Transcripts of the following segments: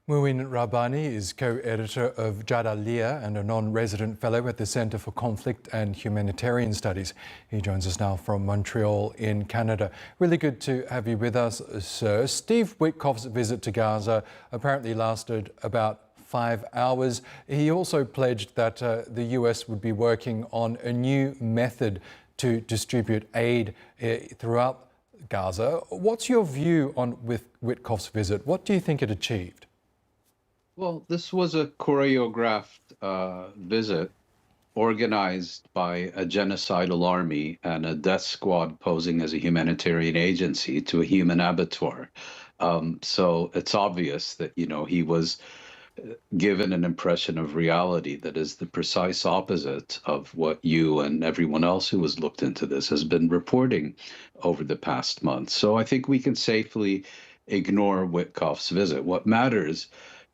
Mouin Rabbani is co-editor of Jadaliyya and a Non-Resident Fellow at the Centre for Conflict and Humanitarian Studies. He joins us now from Montreal in Canada. Really good to have you with us, sir. Steve Witkoff's visit to Gaza apparently lasted about 5 hours. He also pledged that the US would be working on a new method to distribute aid throughout Gaza. What's your view on Witkoff's visit? What do you think it achieved? Well, this was a choreographed visit organized by a genocidal army and a death squad posing as a humanitarian agency to a human abattoir. So it's obvious that, he was given an impression of reality that is the precise opposite of what you and everyone else who has looked into this has been reporting over the past month. So I think we can safely ignore Witkoff's visit. What matters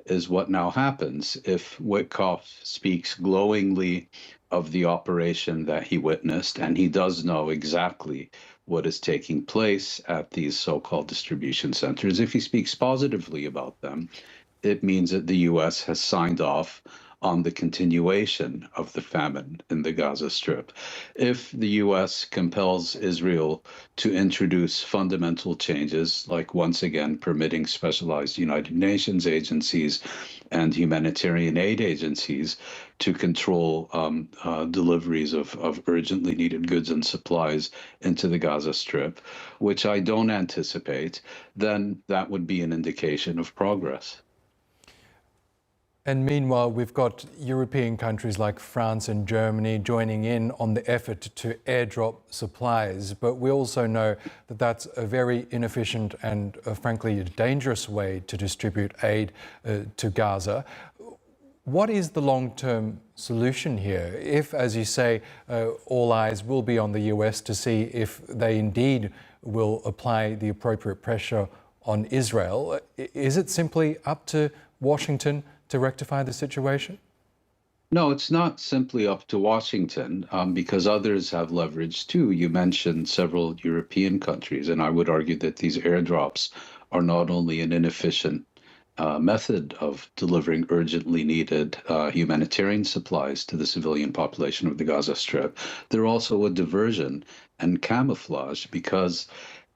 is what now happens if Witkoff speaks glowingly of the operation that he witnessed, and he does know exactly what is taking place at these so-called distribution centers. If he speaks positively about them, it means that the U.S. has signed off on the continuation of the famine in the Gaza Strip. If the U.S. compels Israel to introduce fundamental changes, like once again permitting specialized United Nations agencies and humanitarian aid agencies to control deliveries of urgently needed goods and supplies into the Gaza Strip, which I don't anticipate, then that would be an indication of progress. And meanwhile, we've got European countries like France and Germany joining in on the effort to airdrop supplies. But we also know that that's a very inefficient and frankly a dangerous way to distribute aid to Gaza. What is the long-term solution here? If, as you say, all eyes will be on the US to see if they indeed will apply the appropriate pressure on Israel, is it simply up to Washington to rectify the situation? No, it's not simply up to Washington, because others have leverage too. You mentioned several European countries, and I would argue that these airdrops are not only an inefficient method of delivering urgently needed humanitarian supplies to the civilian population of the Gaza Strip, they're also a diversion and camouflage, because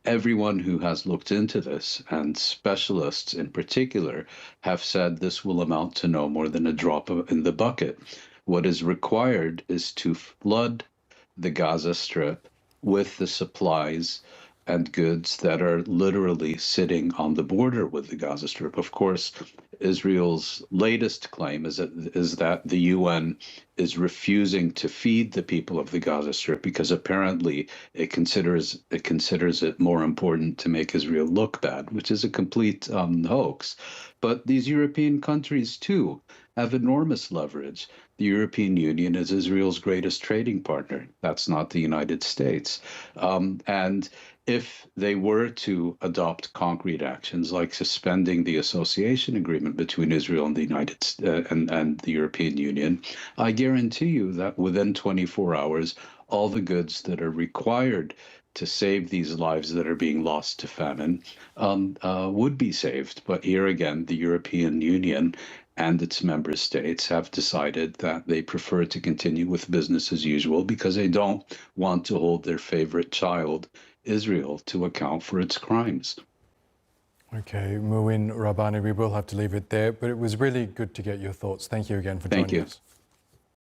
everyone who has looked into this, and specialists in particular, have said this will amount to no more than a drop in the bucket. What is required is to flood the Gaza Strip with the supplies and goods that are literally sitting on the border with the Gaza Strip. Of course, Israel's latest claim is that the UN is refusing to feed the people of the Gaza Strip because apparently it considers it more important to make Israel look bad, which is a complete hoax. But these European countries too have enormous leverage. The European Union is Israel's greatest trading partner. That's not the United States. And if they were to adopt concrete actions like suspending the association agreement between Israel and the European Union, I guarantee you that within 24 hours, all the goods that are required to save these lives that are being lost to famine would be saved. But here again, the European Union and its member states have decided that they prefer to continue with business as usual because they don't want to hold their favorite child, Israel, to account for its crimes. Okay, Mouin Rabbani, we will have to leave it there, but it was really good to get your thoughts. Thank you again for joining us.